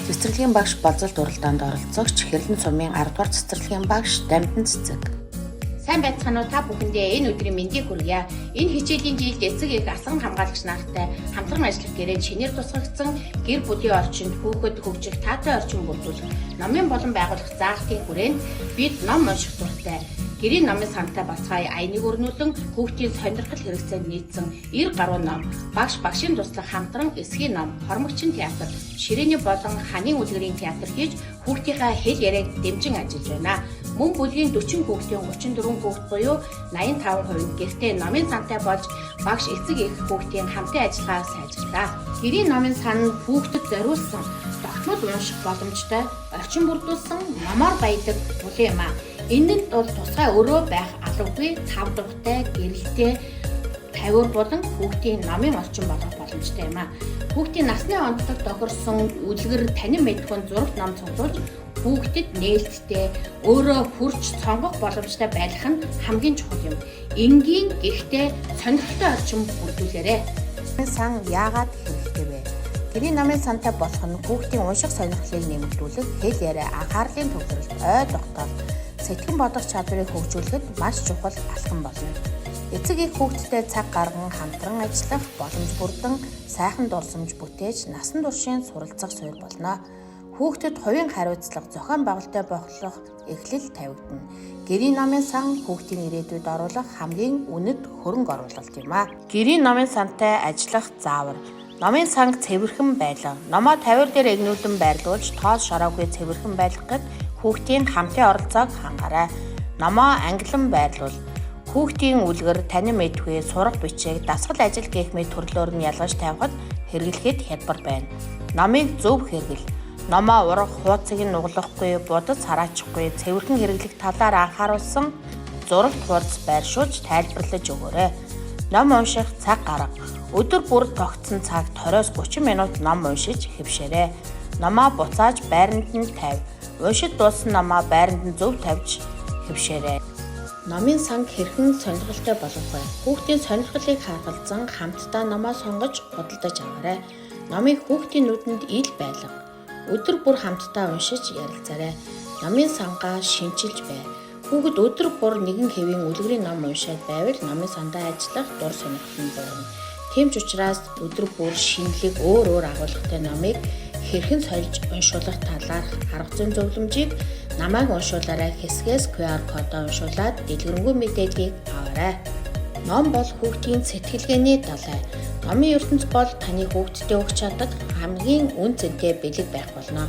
Цэцэрлэгийн багш болзол уралдаанд оролцогч Хэрлэн сумын 10 дугаар цэцэрлэгийн багш Дамтан Цэцэг. Сайн байцгаана уу та бүхэндээ энэ өдрийн мэндийг хүргье. Энэ хичээлийн жилд эцэг эх асган хамгаалагч нартай хамтран ажиллах гэрээнд шинээр тусгагдсан гэр бүлийн орчинд хүүхэд хөгжих таатай орчин бүрдүүлэх номын болон байгуулах заалтын хүрээнд бид ном унших дуртай гэрийн номын сантай бацгай аяныг өрнүүлэн хүүхдийн сонирхол хэрэгцээнд нийцсэн 90 гаруй ном, багшийн туслах хамтран эсгийн ном, хормогчин театр, ширээний болон ханийн үлгэрийн театр хийж хүүхдийнхээ хэл яриаг дэмжин ажиллаж байна. Мөн бүлгийн 40 хүүхдийн 34 хүүхд буюу 85% гэртээ номын сантай болж багш эцэг эх хүүхдийн хамтын ажиллагаа сайжрууллаа. Гэрийн номын сан хүүхдэд зориулсан тогтмол унших боломжтой орчин бүрдүүлсэн номоор баялаг бүлээн юм а. Энэнд бол тусгай өрөө байх албагүй 5 дугтай гэрэлтэй тавиур болон хүүхдийн номын орчин болгох боломжтой юм а. Хүүхдийн насны онцлог тохирсон үлгэр танин мэдхүн зурагт ном цуглуулж хүүхдэд нээлттэй өөрөө хурж сонгох боломжтой байх нь хамгийн чухал юм. Энгийн гэхдээ сонирхолтой орчин бүрдүүлээрэй. Сан яагаад хэрэгтэй вэ? Гэрийн номын сантай болох нь хүүхдийн унших сонирхлыг нэмэгдүүлэх, хэл яриа, анхаарлын төвлөрөлт, ой тогтоол, сэтгэн бодох чадварыг хөгжүүлэхэд маш чухал алхам болно. Эцэг эх хүүхдтэй цаг гарган хамтран ажиллах, боломж бүрдэн сайхан дурсамж бүтээж насан туршийн суралцах суурь болно. Хүүхдэд хувийн хариуцлага, зохион байгуулалттай болох эхлэл тавигдана. Гэрийн номын сан хүүхдийн ирээдүйд оруулах хамгийн үнэт хөрөнгө оруулалт юм а. Гэрийн номын сантай ажиллах заавар. Номын санг цэвэрхэн байлга. Номоо тавиур дээр эгнүүлэн байрлуулж тоол шороогүй цэвэрхэн байлгахад хүүхдийн хамтын оролцоог хангаарай. Номоо ангилан байрлуул. Хүүхдийн үлгэр, танин мэдхүй, сурах бичиг, дасгал ажил гэх мэт төрлөөр нь ялгаж тавихад хэрэглэхэд хялбар байна. Номыг зөв хэрэгэл. Номоо урах, хуудсыг нь нуглахгүй, будас хараачихгүй, цэвэрхэн хэрэглэх талаар анхааруулсан зурагт хуудас байршуулж тайлбарлаж өгөөрэй. Ном унших цаг гарга. Өдөр бүр тогтсон цагт 20-30 минут ном уншиж хэвшээрэй. Номоо буцааж байранд нь тавь. Уншиж дууссан номоо байранд нь зөв тавьж хэвшээрэй. Номын санг хэрхэн сонирхолтой болох вэ? Хүүхдийн сонирхлыг харгалзан хамтдаа номоо сонгож худалдаж аваарай. Номыг хүүхдийн нүдэнд ил байлга. Өдөр бүр хамтдаа уншиж ярилцаарай. Номын сангаа шинчилж бай. Хүүхэд өдөр бүр нэгэн хэвийн үлгэрийн ном уншаад байвал номын сандаа ажиллах дур сонирхол нь буурна. Тийм ч учраас өдөр бүр шинэлэг өөр агуулгатай номыг хэрхэн сольж уншуулах талаарх арга зүйн зөвлөмжийг намайг уншуулаарай хэсгээс QR кодоо уншуулад дэлгэрэнгүй мэдээллийг аваарай. Ном бол хүүхдийн сэтгэлгээний далай. Номын ертөнц бол таны хүүхдэд өгч чаддаг хамгийн үн цэнтэй бэлэг байх болно.